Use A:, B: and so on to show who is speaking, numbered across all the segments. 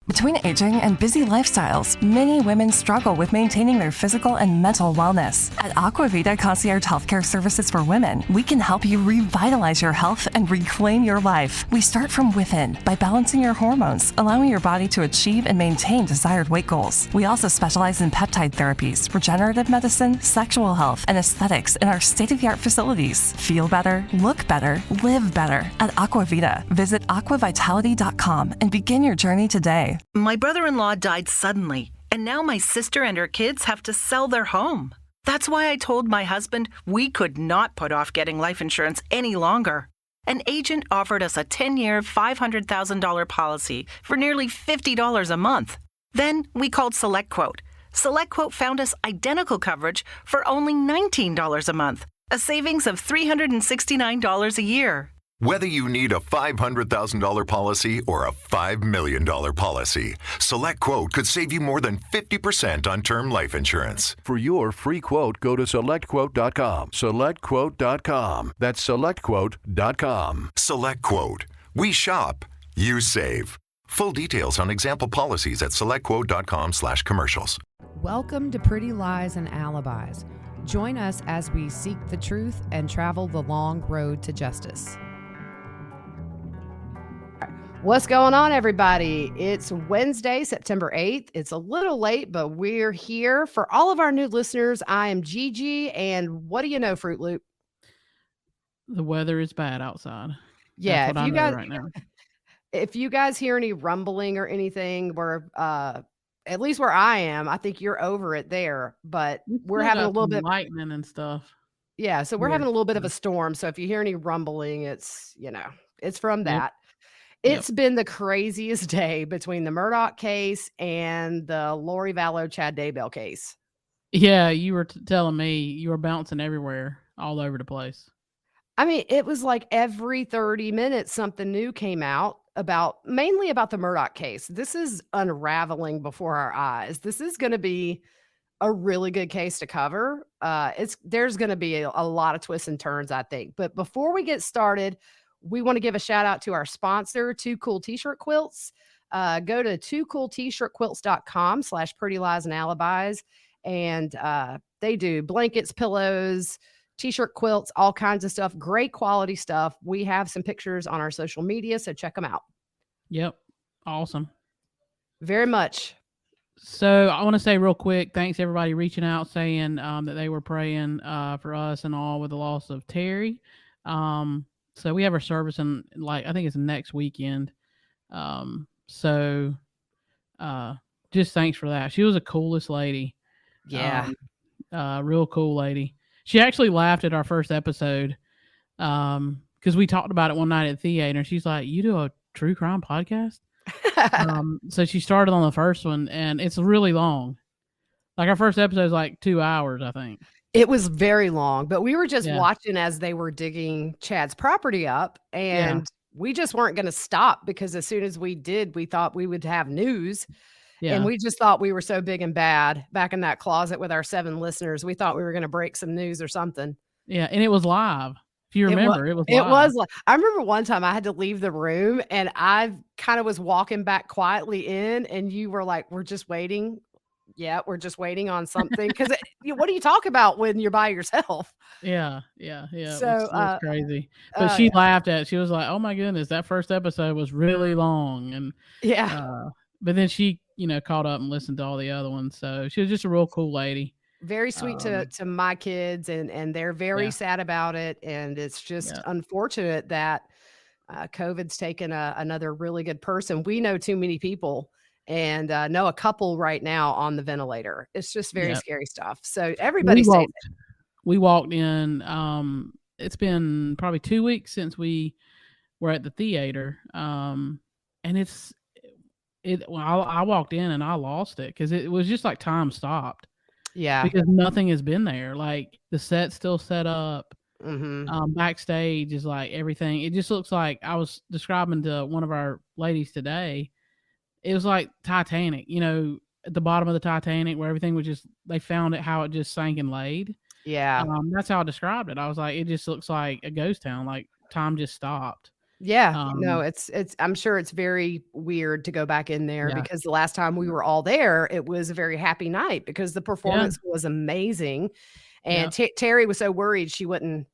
A: Between aging and busy lifestyles, many women struggle with maintaining their physical and mental wellness. At Aquavita Concierge Healthcare Services for Women, we can help you revitalize your health and reclaim your life. We start from within by balancing your hormones, allowing your body to achieve and maintain desired weight goals. We also specialize in peptide therapies, regenerative medicine, sexual health, and aesthetics in our state-of-the-art facilities. Feel better, look better, live better at Aquavita. Visit aquavitality.com and begin your journey today.
B: My brother-in-law died suddenly, and now my sister and her kids have to sell their home. That's why I told my husband we could not put off getting life insurance any longer. An agent offered us a 10-year, $500,000 policy for nearly $50 a month. Then we called SelectQuote. SelectQuote found us identical coverage for only $19 a month, a savings of $369 a year.
C: Whether you need a $500,000 policy or a $5 million policy, SelectQuote could save you more than 50% on term life insurance.
D: For your free quote, go to SelectQuote.com. SelectQuote.com. That's SelectQuote.com.
C: SelectQuote. We shop, you save. Full details on example policies at SelectQuote.com/commercials.
E: Welcome to Pretty Lies and Alibis. Join us as we seek the truth and travel the long road to justice. What's going on, everybody? It's Wednesday, September 8th. It's a little late, but we're here. For all of our new listeners, I am Gigi, and what do you know, Fruit Loop?
F: The weather is bad outside.
E: Yeah,
F: if you guys right now.
E: If you guys hear any rumbling or anything, we're at least where I am, I think you're over it there, but we're having a little bit
F: lightning and stuff.
E: Yeah, so we're having a little bit of a storm. So if you hear any rumbling, it's from that. It's been the craziest day between the Murdaugh case and the Lori Vallow Chad Daybell case.
F: Yeah, you were telling me you were bouncing everywhere, all over the place.
E: I mean, it was like every 30 minutes something new came out mainly about the Murdaugh case. This is unraveling before our eyes. This is going to be a really good case to cover. There's going to be a lot of twists and turns, I think. But before we get started, we want to give a shout out to our sponsor, Two Cool T-Shirt Quilts. Go to twocooltshirtquilts.com/pretty lies and alibis. And they do blankets, pillows, T-shirt quilts, all kinds of stuff. Great quality stuff. We have some pictures on our social media, so check them out.
F: Yep. Awesome.
E: Very much.
F: So I want to say real quick, thanks everybody reaching out saying that they were praying for us and all with the loss of Terry. So we have our service in I think it's next weekend. So just thanks for that. She was the coolest lady.
E: Yeah.
F: Real cool lady. She actually laughed at our first episode because we talked about it one night at the theater. And she's like, "You do a true crime podcast?" So she started on the first one, and it's really long. Like our first episode is like 2 hours, I think.
E: It was very long, but we were just watching as they were digging Chad's property up, and we just weren't going to stop because as soon as we did, we thought we would have news. Yeah. And we just thought we were so big and bad back in that closet with our 7 listeners. We thought we were going to break some news or something.
F: Yeah. And it was live. If you remember, it was live.
E: It was like, I remember one time I had to leave the room and I kind of was walking back quietly in and you were like, "We're just waiting." Yeah. We're just waiting on something. Cause what do you talk about when you're by yourself?
F: Yeah. Yeah. Yeah.
E: So
F: it was crazy. But she laughed at it. She was like, "Oh my goodness, that first episode was really long." And but then she, caught up and listened to all the other ones. So she was just a real cool lady.
E: Very sweet to my kids, and they're very sad about it. And it's just unfortunate that COVID's taken another really good person. We know too many people and know a couple right now on the ventilator. It's just very scary stuff. So everybody stays safe.
F: We walked in. It's been probably 2 weeks since we were at the theater. And I walked in and I lost it because it was just like time stopped.
E: Yeah.
F: Because nothing has been there. Like the set's still set up.
E: Mm-hmm.
F: Backstage is like everything. It just looks like I was describing to one of our ladies today. It was like Titanic, at the bottom of the Titanic where everything was just, they found it how it just sank and laid.
E: Yeah.
F: That's how I described it. I was like, it just looks like a ghost town. Like time just stopped.
E: Yeah, no,
F: Um,
E: it's I'm sure it's very weird to go back in there
F: yeah,
E: because the last time we were all there, it was a very happy night because the
F: yeah,
E: performance was amazing,
F: yeah,
E: and Terry was so worried she wouldn't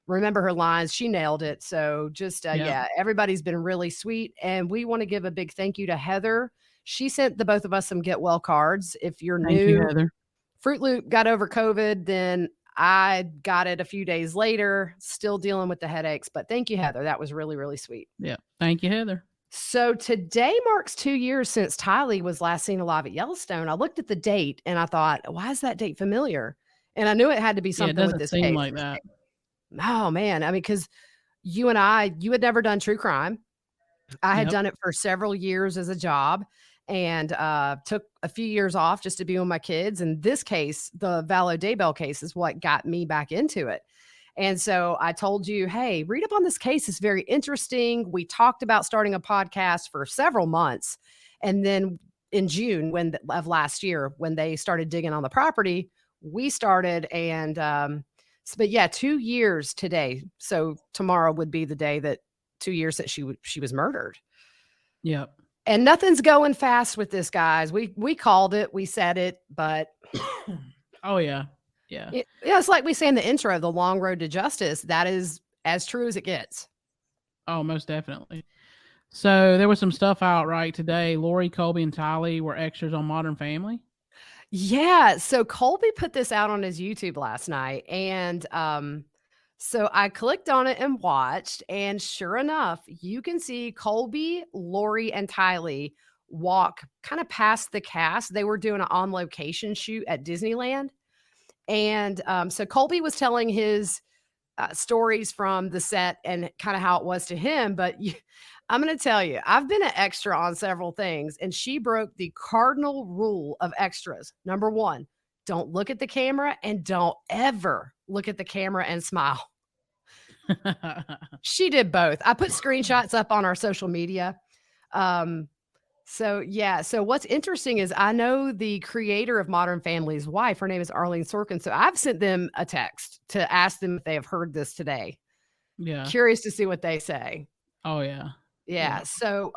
E: remember her lines. She nailed it. So just
F: yeah.
E: yeah, everybody's been really sweet, and we want to give a big thank you to Heather. She sent the both of us some get well cards. If you're
F: Thank you,
E: new,
F: Heather.
E: Fruit Loop got over COVID, then I got it a few days later, still dealing with the headaches. But thank you, Heather. That was really, really sweet.
F: Yeah, thank you, Heather.
E: So today marks 2 years since Tylee was last seen alive at Yellowstone. I looked at the date and I thought, why is that date familiar? And I knew it had to be
F: Yeah, it
E: something with
F: doesn't
E: this
F: seem
E: case.
F: like that.
E: Oh man. I mean, because you and you had never done true crime. I had
F: Yep.
E: done it for several years as a job and took a few years off just to be with my kids. And this case, the Daybell case, is what got me back into it. And so I told you, hey, read up on this case. It's very interesting. We talked about starting a podcast for several months. And then in June of last year, when they started digging on the property, we started. And, but yeah, 2 years today. So tomorrow would be the day that 2 years that she was murdered.
F: Yep.
E: And nothing's going fast with this, guys. We called it, we said it, but
F: Oh yeah. Yeah.
E: it's like we say in the intro, the long road to justice. That is as true as it gets.
F: Oh, most definitely. So there was some stuff out right today. Lori, Colby, and Tylee were extras on Modern Family.
E: Yeah. So Colby put this out on his YouTube last night. And so I clicked on it and watched. And sure enough, you can see Colby, Lori, and Tylee walk kind of past the cast. They were doing an on location shoot at Disneyland. And so Colby was telling his stories from the set and kind of how it was to him. But I'm going to tell you, I've been an extra on several things, and she broke the cardinal rule of extras. Number one, don't look at the camera and don't ever look at the camera and smile. She did both. I put screenshots up on our social media. So yeah. So what's interesting is I know the creator of Modern Family's wife. Her name is Arlene Sorkin. So I've sent them a text to ask them if they have heard this today.
F: Yeah.
E: Curious to see what they say.
F: Oh yeah.
E: Yeah. So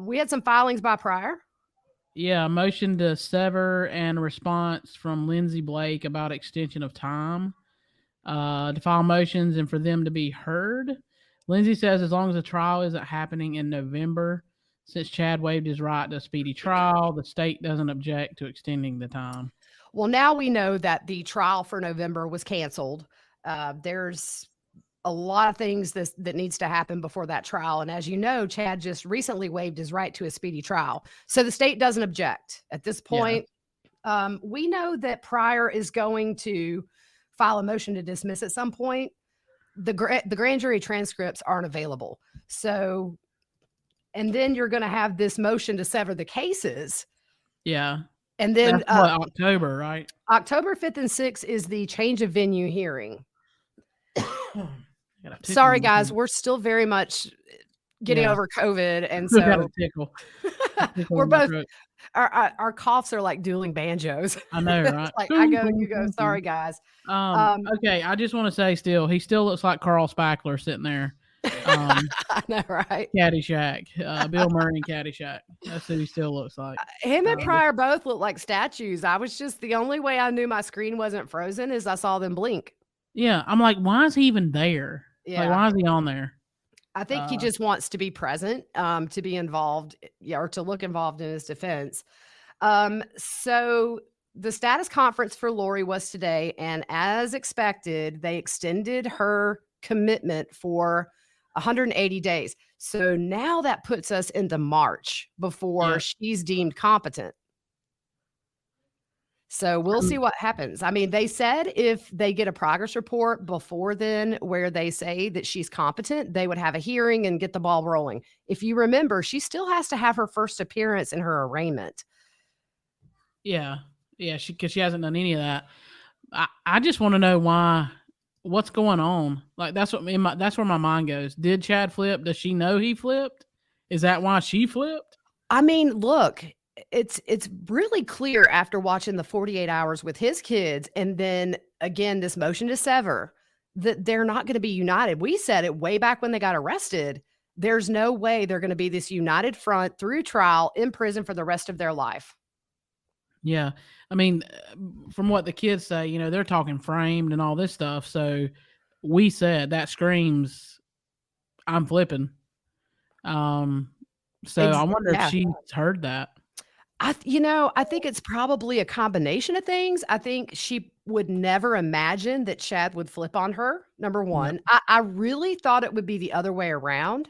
E: we had some filings by Pryor.
F: Yeah, a motion to sever and a response from Lindsay Blake about extension of time to file motions and for them to be heard. Lindsay says as long as the trial isn't happening in November, since Chad waived his right to a speedy trial, the state doesn't object to extending the time.
E: Well, now we know that the trial for November was canceled. There's a lot of things that needs to happen before that trial. And as you know, Chad just recently waived his right to a speedy trial. So the state doesn't object at this point. Yeah. We know that Pryor is going to file a motion to dismiss at some point. The grand jury transcripts aren't available. So, and then you're going to have this motion to sever the cases.
F: Yeah.
E: And then
F: October, right?
E: October 5th and 6th is the change of venue hearing. Sorry, guys, we're still very much getting over COVID, and so we're both our coughs are like dueling banjos.
F: I know, right?
E: Like I go, you go. Sorry, guys.
F: Okay, I just want to say, he still looks like Carl Spackler sitting there.
E: I know, right?
F: Caddyshack, Bill Murray and Caddyshack. That's who he still looks like.
E: Him and Pryor both look like statues. I was just the only way I knew my screen wasn't frozen is I saw them blink.
F: Yeah, I'm like, why is he even there?
E: Yeah.
F: Like, why is he on there?
E: I think he just wants to be present, to be involved, or to look involved in his defense. So the status conference for Lori was today, and as expected, they extended her commitment for 180 days. So now that puts us into March before she's deemed competent. So we'll see what happens. I mean, they said if they get a progress report before then where they say that she's competent, they would have a hearing and get the ball rolling. If you remember, she still has to have her first appearance in her arraignment.
F: Yeah. Yeah, because she hasn't done any of that. I just want to know what's going on. Like, that's where my mind goes. Did Chad flip? Does she know he flipped? Is that why she flipped?
E: I mean, look, it's really clear after watching the 48 hours with his kids and then again this motion to sever that they're not going to be united. We said it way back when they got arrested. There's no way they're going to be this united front through trial in prison for the rest of their life.
F: Yeah. I mean, from what the kids say, you know, they're talking framed and all this stuff. So we said that screams, I'm flipping. So I wonder if
E: Yeah.
F: she's heard that.
E: I think it's probably a combination of things. I think she would never imagine that Chad would flip on her, number
F: Yeah.
E: one. I really thought it would be the other way around.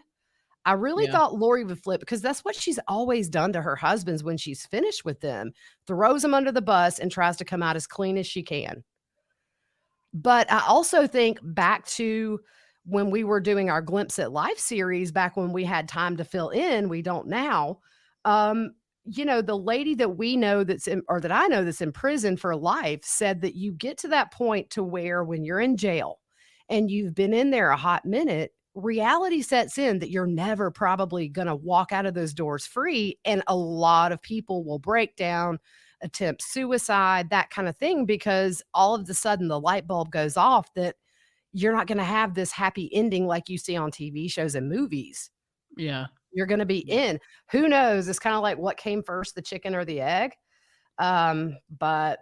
E: I really
F: Yeah.
E: thought Lori would flip because that's what she's always done to her husbands when she's finished with them, throws them under the bus and tries to come out as clean as she can. But I also think back to when we were doing our Glimpse at Life series back when we had time to fill in, we don't now. The lady that we know that I know that's in prison for life said that you get to that point to where when you're in jail and you've been in there a hot minute, reality sets in that you're never probably going to walk out of those doors free. And a lot of people will break down, attempt suicide, that kind of thing, because all of a sudden the light bulb goes off that you're not going to have this happy ending like you see on TV shows and movies.
F: Yeah.
E: You're going to be in. Who knows? It's kind of like what came first, the chicken or the egg. But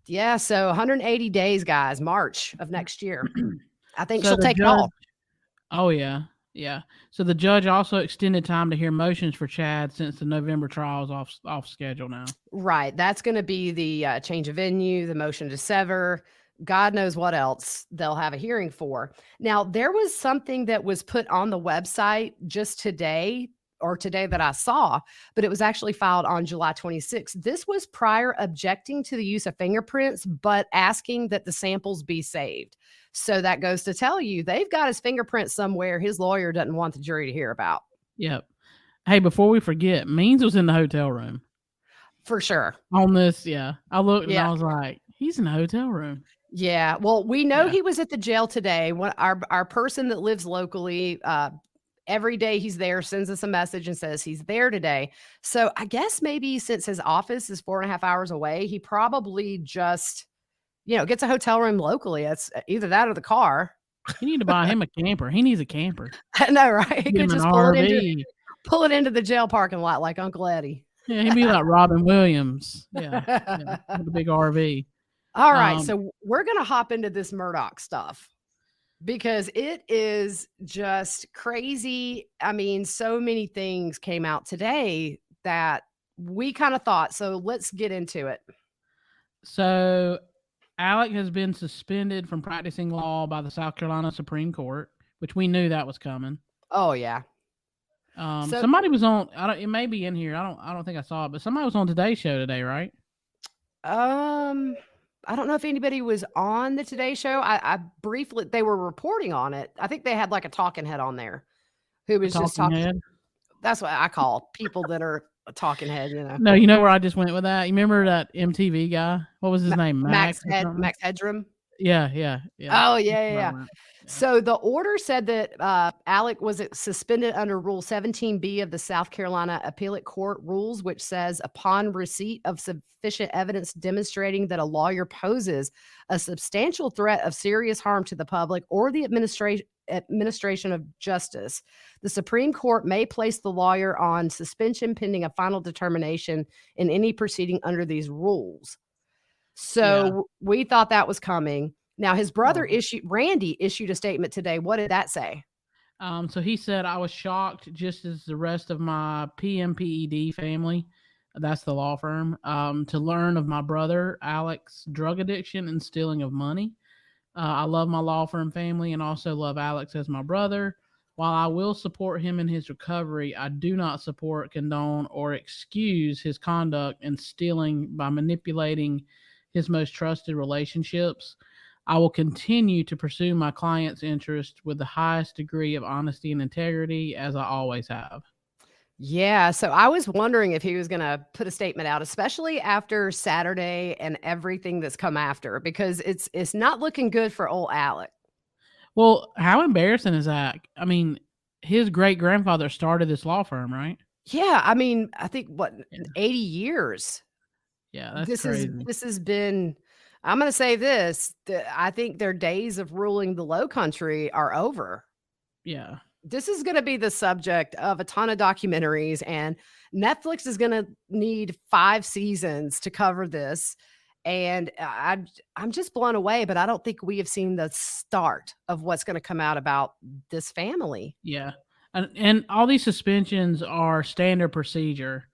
E: yeah, so 180 days, guys, March of next year. I think
F: So
E: she'll
F: the
E: take it all.
F: Oh, yeah. Yeah. So the judge also extended time to hear motions for Chad since the November trial is off schedule now.
E: Right. That's going to be the change of venue, the motion to sever. God knows what else they'll have a hearing for. Now, there was something that was put on the website just today that I saw, but it was actually filed on July 26th. This was prior objecting to the use of fingerprints, but asking that the samples be saved. So that goes to tell you they've got his fingerprints somewhere his lawyer doesn't want the jury to hear about.
F: Yep. Hey, before we forget, Means was in the hotel room.
E: For sure.
F: On this, yeah. I looked and
E: Yeah.
F: I was like, he's in the hotel room.
E: Yeah. Well, we know
F: Yeah.
E: he was at the jail today. When our person that lives locally, every day he's there, sends us a message and says he's there today. So I guess maybe since his office is 4.5 hours away, he probably just, gets a hotel room locally. It's either that or the car.
F: You need to buy him a camper. He needs a camper.
E: I know, right? He
F: Get
E: could
F: him an
E: just
F: RV.
E: pull it into the jail parking lot like Uncle Eddie.
F: Yeah, he'd be like Robin Williams. Yeah. With a big RV.
E: All right. So we're going to hop into this Murdaugh stuff because it is just crazy. I mean, so many things came out today that we kind of thought. So let's get into it.
F: So Alec has been suspended from practicing law by the South Carolina Supreme Court, which we knew that was coming.
E: Oh, yeah.
F: Somebody was on. It may be in here. I don't think I saw it, but somebody was on Today's Show today, right?
E: I don't know if anybody was on the Today Show. I briefly, they were reporting on it. I think they had like a talking head on there who was just talking.
F: Head?
E: That's what I call people that are a talking head,
F: No, you know where I just went with that? You remember that MTV guy? What was his name?
E: Max Headroom?
F: Yeah.
E: Oh, yeah. So the order said that Alec was suspended under Rule 17B of the South Carolina Appellate Court rules, which says upon receipt of sufficient evidence demonstrating that a lawyer poses a substantial threat of serious harm to the public or the administration of justice, the Supreme Court may place the lawyer on suspension pending a final determination in any proceeding under these rules. So we thought that was coming. Now, his brother Randy issued a statement today. What did that say?
F: So he said, I was shocked just as the rest of my PMPED family, that's the law firm, to learn of my brother Alec's drug addiction and stealing of money. I love my law firm family and also love Alex as my brother. While I will support him in his recovery, I do not support, condone, or excuse his conduct in stealing by manipulating his most trusted relationships. I will continue to pursue my client's interest with the highest degree of honesty and integrity, as I always have.
E: Yeah, so I was wondering if he was going to put a statement out, especially after Saturday and everything that's come after, because it's not looking good for old Alec.
F: Well, how embarrassing is that? I mean, his great-grandfather started this law firm, right?
E: Yeah, I mean, I think, 80 years?
F: Yeah, that's crazy.
E: This has been, I'm going to say this, I think their days of ruling the Low Country are over.
F: Yeah.
E: This is going to be the subject of a ton of documentaries, and Netflix is going to need 5 seasons to cover this. And I'm just blown away, but I don't think we have seen the start of what's going to come out about this family.
F: Yeah. And all these suspensions are standard procedure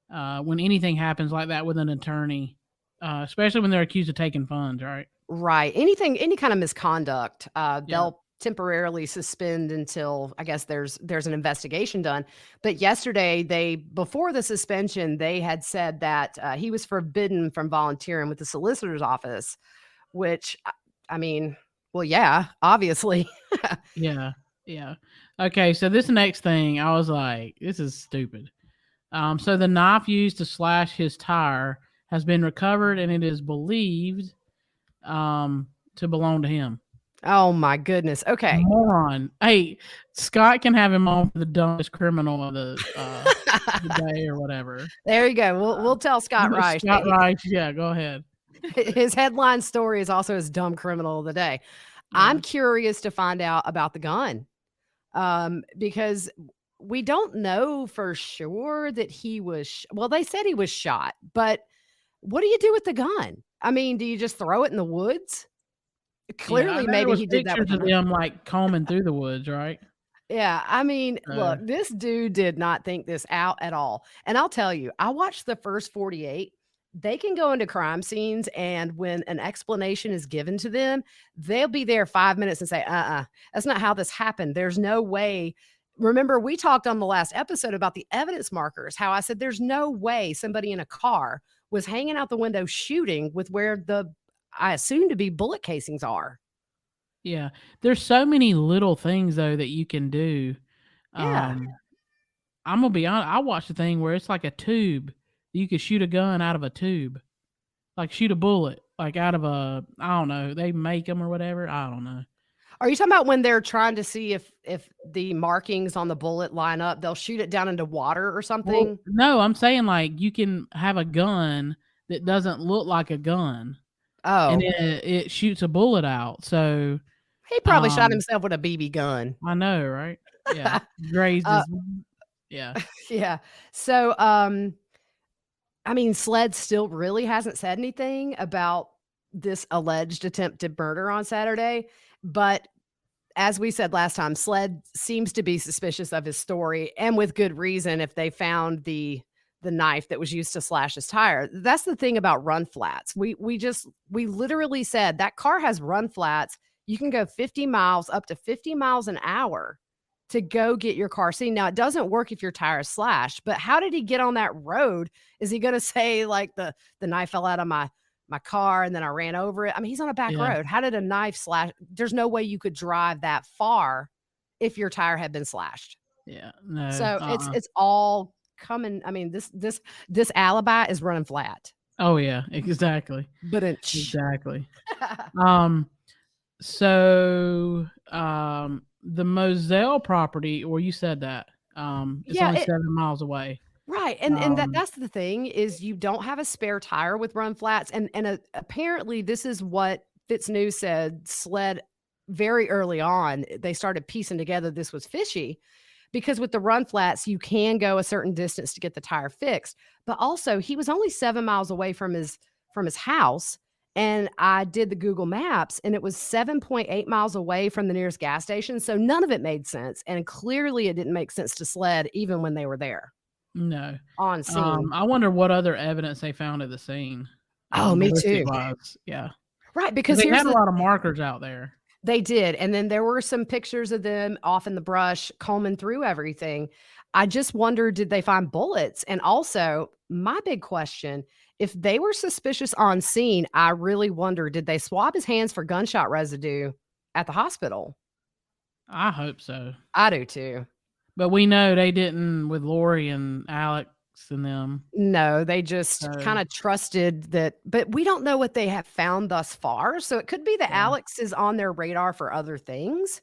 F: when anything happens like that with an attorney, especially when they're accused of taking funds, right?
E: Right. Any kind of misconduct,
F: Yeah.
E: they'll temporarily suspend until I guess there's an investigation done. But yesterday, before the suspension, they had said that he was forbidden from volunteering with the solicitor's office, which I mean, well, yeah, obviously.
F: Yeah. Yeah. Okay. So this next thing, I was like, this is stupid. So the knife used to slash his tire has been recovered, and it is believed to belong to him.
E: Oh my goodness. Okay.
F: Moron. Hey, Scott can have him on for the dumbest criminal of the day or whatever.
E: There you go. We'll tell Scott Reich.
F: Scott Reich. Yeah, go ahead.
E: His headline story is also his dumb criminal of the day.
F: Yeah.
E: I'm curious to find out about the gun, because we don't know for sure that he was. Well, they said he was shot, but what do you do with the gun? I mean, do you just throw it in the woods? Clearly, maybe he did that with
F: pictures of them like combing through the woods, right?
E: Yeah, I mean, look, this dude did not think this out at all. And I'll tell you, I watched the first 48. They can go into crime scenes, and when an explanation is given to them, they'll be there 5 minutes and say, that's not how this happened. There's no way. Remember, we talked on the last episode about the evidence markers, how I said there's no way somebody in a car was hanging out the window shooting with where I assume to be bullet casings are.
F: Yeah. There's so many little things though that you can do.
E: Yeah.
F: I'm gonna be honest. I watched a thing where it's like a tube. You could shoot a gun out of a tube, like shoot a bullet, like out of I don't know. They make them or whatever. I don't know.
E: Are you talking about when they're trying to see if the markings on the bullet line up? They'll shoot it down into water or something?
F: Well, no, I'm saying like you can have a gun that doesn't look like a gun.
E: Oh.
F: And it shoots a bullet out. So
E: he probably shot himself with a BB gun.
F: I know, right? Yeah. Grazed his, yeah.
E: Yeah. So I mean, SLED still really hasn't said anything about this alleged attempted murder on Saturday. But as we said last time, SLED seems to be suspicious of his story, and with good reason if they found the knife that was used to slash his tire. That's the thing about run flats. We literally said that car has run flats. You can go 50 miles, up to 50 miles an hour to go get your car seen. Now, it doesn't work if your tire is slashed, but how did he get on that road? Is he going to say like the knife fell out of my car and then I ran over it? I mean, he's on a back road. How did a knife slash? There's no way you could drive that far if your tire had been slashed.
F: Yeah. No.
E: So it's all coming. I mean, this alibi is running flat.
F: Oh yeah, exactly.
E: But
F: exactly. So the Moselle property, or you said that it's only 7 miles away.
E: Right. And that's the thing is you don't have a spare tire with run flats. And apparently this is what FitzNews said SLED very early on. They started piecing together this was fishy because with the run flats, you can go a certain distance to get the tire fixed. But also he was only 7 miles away from his house. And I did the Google Maps and it was 7.8 miles away from the nearest gas station. So none of it made sense. And clearly it didn't make sense to SLED even when they were there.
F: No.
E: On scene.
F: I wonder what other evidence they found at the scene.
E: Oh, me too.
F: Yeah.
E: Right. Because
F: they had a lot of markers out there.
E: They did. And then there were some pictures of them off in the brush combing through everything. I just wonder, did they find bullets? And also, my big question, if they were suspicious on scene, I really wonder, did they swab his hands for gunshot residue at the hospital?
F: I hope so.
E: I do too.
F: But we know they didn't with Lori and Alex and them.
E: No, they just kind of trusted that. But we don't know what they have found thus far. So it could be that Alex is on their radar for other things.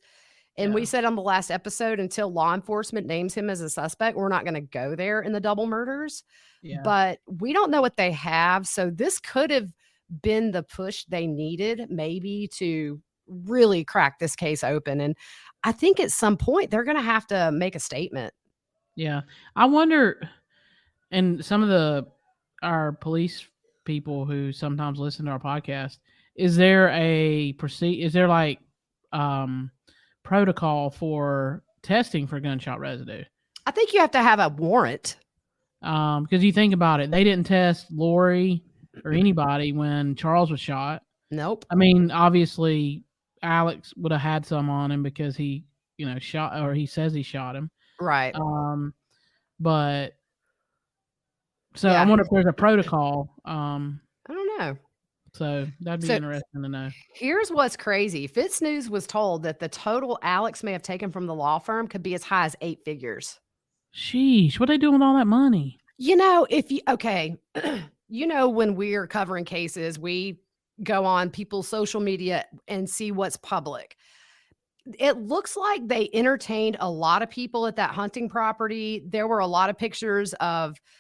E: And we said on the last episode, until law enforcement names him as a suspect, we're not going to go there in the double murders. Yeah. But we don't know what they have. So this could have been the push they needed maybe to really crack this case open. And I think at some point they're going to have to make a statement.
F: Yeah. I wonder, and some of our police people who sometimes listen to our podcast, is there like protocol for testing for gunshot residue?
E: I think you have to have a warrant.
F: Because you think about it, they didn't test Lori or anybody when Charles was shot.
E: Nope.
F: I mean, obviously, Alex would have had some on him because he, shot, or he says he shot him.
E: Right.
F: But so
E: Yeah.
F: I wonder if there's a protocol.
E: I don't know.
F: So that'd be interesting to know.
E: Here's what's crazy. Fitz News was told that the total Alex may have taken from the law firm could be as high as 8 figures.
F: Sheesh, what are they doing with all that money?
E: When we're covering cases, we go on people's social media and see what's public. It looks like they entertained a lot of people at that hunting property. There were a lot of pictures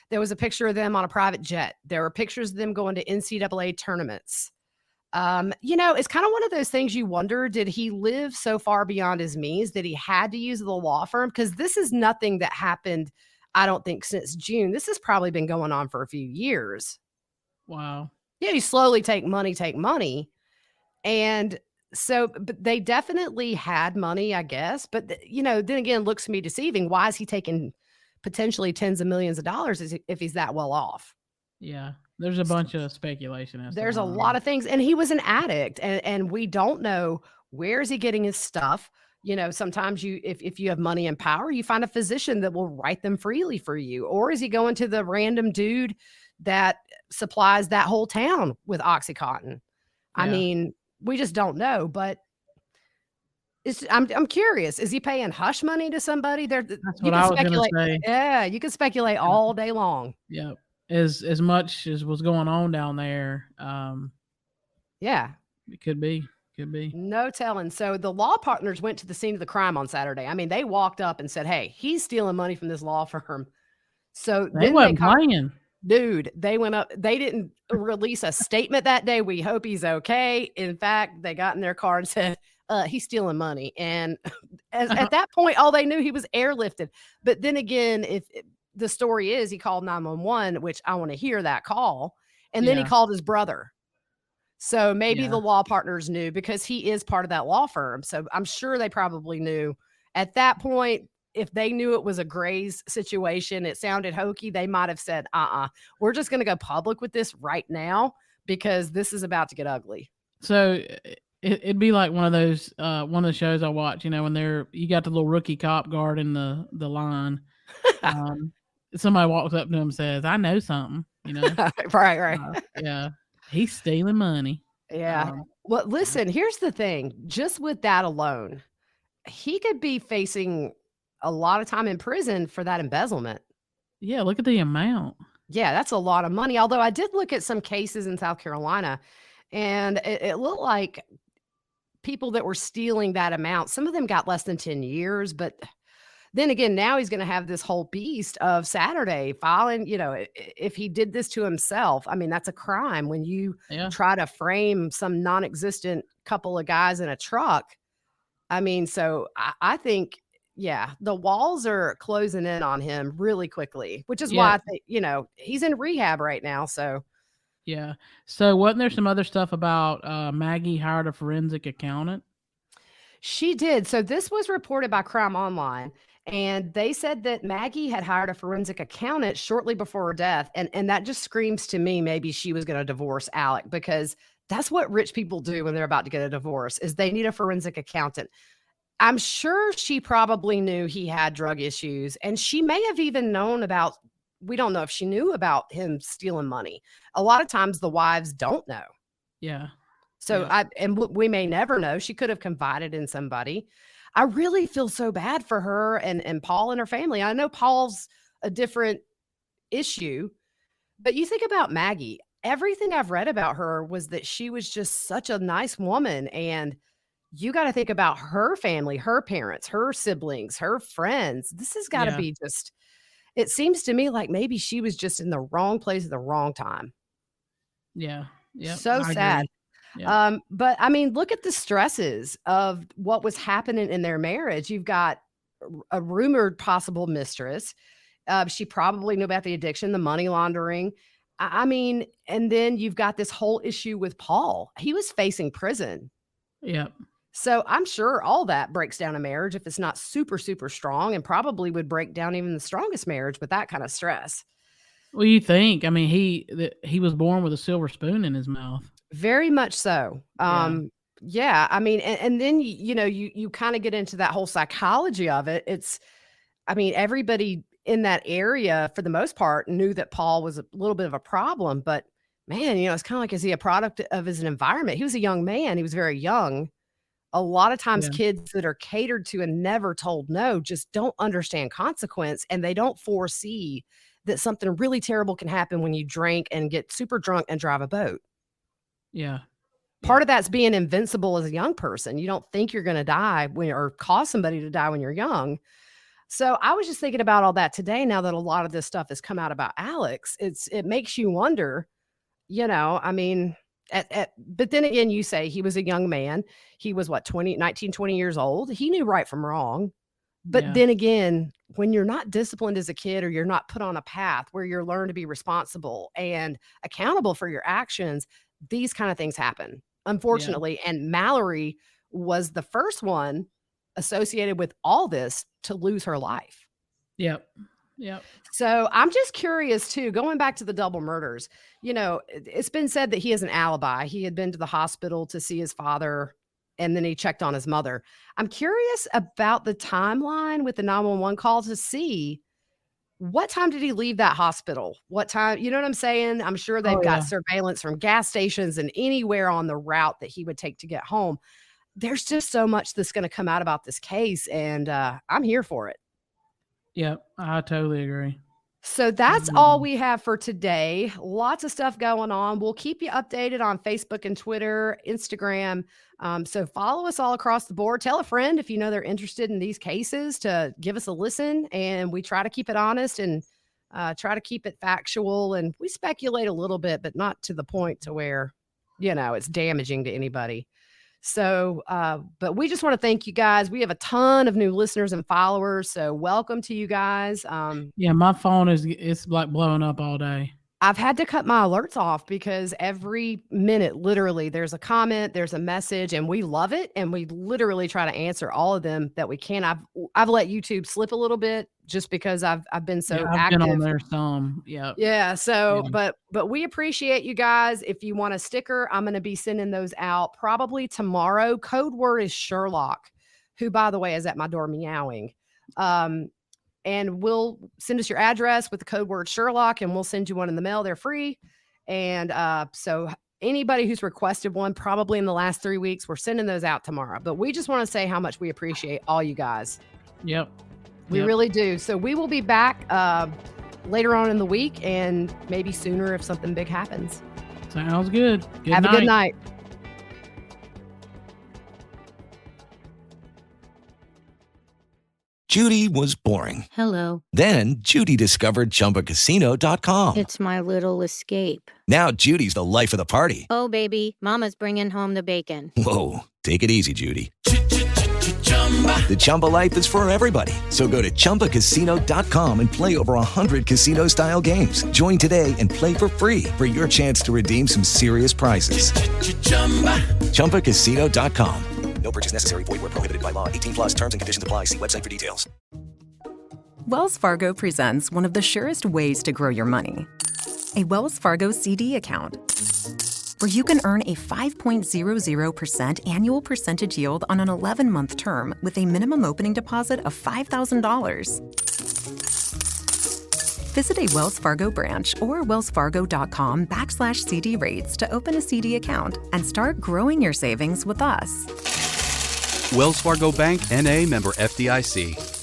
E: there was a picture of them on a private jet. There were pictures of them going to NCAA tournaments. It's kind of one of those things you wonder, did he live so far beyond his means that he had to use the law firm? Because this is nothing that happened, I don't think, since June. This has probably been going on for a few years.
F: Wow.
E: Yeah, you slowly take money. And so, but they definitely had money, I guess. But, then again, looks to me deceiving. Why is he taking potentially tens of millions of dollars if he's that well off?
F: Yeah. There's a bunch of speculation.
E: There's a lot of things. And he was an addict, and we don't know, where is he getting his stuff? Sometimes if you have money and power, you find a physician that will write them freely for you. Or is he going to the random dude that supplies that whole town with OxyContin? Yeah. I mean, we just don't know, but I'm curious. Is he paying hush money to somebody? That's
F: what I was going to say.
E: Yeah, you can speculate all day long.
F: Yeah. As much as was going on down there,
E: yeah,
F: it could be.
E: No telling. So the law partners went to the scene of the crime on Saturday. I mean, they walked up and said, "Hey, he's stealing money from this law firm." So
F: they weren't playing.
E: Dude, they went up. They didn't release a statement that day. We hope he's okay. In fact, they got in their car and said, he's stealing money. And at that point, all they knew, he was airlifted. But then again, if the story is he called 911, which I want to hear that call. And then he called his brother. So maybe the law partners knew, because he is part of that law firm. So I'm sure they probably knew at that point. If they knew it was a graze situation, it sounded hokey, they might have said, we're just going to go public with this right now, because this is about to get ugly.
F: So it'd be like one of the shows I watch, when you got the little rookie cop guarding the line. Somebody walks up to him and says, "I know something,"
E: Right.
F: Yeah. He's stealing money.
E: Yeah. Well, listen, here's the thing. Just with that alone, he could be facing a lot of time in prison for that embezzlement.
F: Yeah, look at the amount.
E: Yeah, that's a lot of money. Although I did look at some cases in South Carolina, and it looked like people that were stealing that amount, some of them got less than 10 years. But then again, now he's going to have this whole beast of Saturday filing, if he did this to himself. I mean, that's a crime when you try to frame some non-existent couple of guys in a truck. I mean, so I think, the walls are closing in on him really quickly, which is why I think, he's in rehab right now. So,
F: yeah. So wasn't there some other stuff about Maggie hired a forensic accountant?
E: She did. So this was reported by Crime Online, and they said that Maggie had hired a forensic accountant shortly before her death. And that just screams to me, maybe she was going to divorce Alec, because that's what rich people do when they're about to get a divorce, is they need a forensic accountant. I'm sure she probably knew he had drug issues, and she may have even known about, we don't know if she knew about him stealing money. A lot of times the wives don't know.
F: Yeah.
E: So we may never know. She could have confided in somebody. I really feel so bad for her and Paul and her family. I know Paul's a different issue, but you think about Maggie. Everything I've read about her was that she was just such a nice woman, and you got to think about her family, her parents, her siblings, her friends. This has got to be just, it seems to me like maybe she was just in the wrong place at the wrong time.
F: Yeah. Yeah.
E: So sad.
F: Yeah.
E: But I mean, look at the stresses of what was happening in their marriage. You've got a rumored possible mistress. She probably knew about the addiction, the money laundering. I mean, and then you've got this whole issue with Paul. He was facing prison.
F: Yeah.
E: So I'm sure all that breaks down a marriage if it's not super, super strong, and probably would break down even the strongest marriage with that kind of stress.
F: What do you think? I mean, he was born with a silver spoon in his mouth.
E: Very much so.
F: Yeah.
E: Yeah, I mean, and then you kind of get into that whole psychology of it. I mean, everybody in that area for the most part knew that Paul was a little bit of a problem, but man, it's kind of like, is he a product of his environment? He was a young man. He was very young. A lot of times
F: Yeah.
E: kids that are catered to and never told no just don't understand consequence, and they don't foresee that something really terrible can happen when you drink and get super drunk and drive a boat.
F: Yeah.
E: Part of that's being invincible as a young person. You don't think you're going to die or cause somebody to die when you're young. So I was just thinking about all that today. Now that a lot of this stuff has come out about Alex, it makes you wonder, I mean, but then again, you say he was a young man. He was 19, 20 years old. He knew right from wrong. But
F: Yeah.
E: then again, when you're not disciplined as a kid, or you're not put on a path where you're learned to be responsible and accountable for your actions, these kind of things happen, unfortunately. And Mallory was the first one associated with all this to lose her life.
F: Yep. Yep.
E: So I'm just curious too, going back to the double murders, it's been said that he has an alibi. He had been to the hospital to see his father, and then he checked on his mother. I'm curious about the timeline with the 911 call to see what time did he leave that hospital? What time, you know what I'm saying? I'm sure they've got surveillance from gas stations and anywhere on the route that he would take to get home. There's just so much that's going to come out about this case, and I'm here for it.
F: Yep. I totally agree.
E: So that's all we have for today. Lots of stuff going on. We'll keep you updated on Facebook and Twitter, Instagram. So follow us all across the board. Tell a friend if you know they're interested in these cases to give us a listen. And we try to keep it honest and try to keep it factual. And we speculate a little bit, but not to the point to where, it's damaging to anybody. So, but we just want to thank you guys. We have a ton of new listeners and followers. So welcome to you guys.
F: Yeah, my phone it's like blowing up all day.
E: I've had to cut my alerts off because every minute, literally, there's a comment, there's a message, and we love it. And we literally try to answer all of them that we can. I've let YouTube slip a little bit just because I've been so active.
F: Been on there some. Yeah.
E: Yeah. So, but we appreciate you guys. If you want a sticker, I'm going to be sending those out probably tomorrow. Code word is Sherlock, who, by the way, is at my door meowing. And we'll send us your address with the code word Sherlock, and we'll send you one in the mail. They're free. And so anybody who's requested one, probably in the last 3 weeks, we're sending those out tomorrow. But we just want to say how much we appreciate all you guys.
F: Yep.
E: We really do. So we will be back later on in the week, and maybe sooner if something big happens.
F: Sounds good.
E: Have a good night.
G: Judy was boring.
H: Hello.
G: Then Judy discovered ChumbaCasino.com.
H: It's my little escape.
G: Now Judy's the life of the party.
H: Oh, baby, mama's bringing home the bacon.
G: Whoa, take it easy, Judy. The Chumba life is for everybody. So go to ChumbaCasino.com and play over 100 casino-style games. Join today and play for free for your chance to redeem some serious prizes. ChumbaCasino.com. No purchase necessary. Void where prohibited by law. 18+ terms and conditions apply. See website for details.
I: Wells Fargo presents one of the surest ways to grow your money. A Wells Fargo CD account, where you can earn a 5.00% annual percentage yield on an 11-month term with a minimum opening deposit of $5,000. Visit a Wells Fargo branch or wellsfargo.com/CD rates to open a CD account and start growing your savings with us.
J: Wells Fargo Bank, N.A., member FDIC.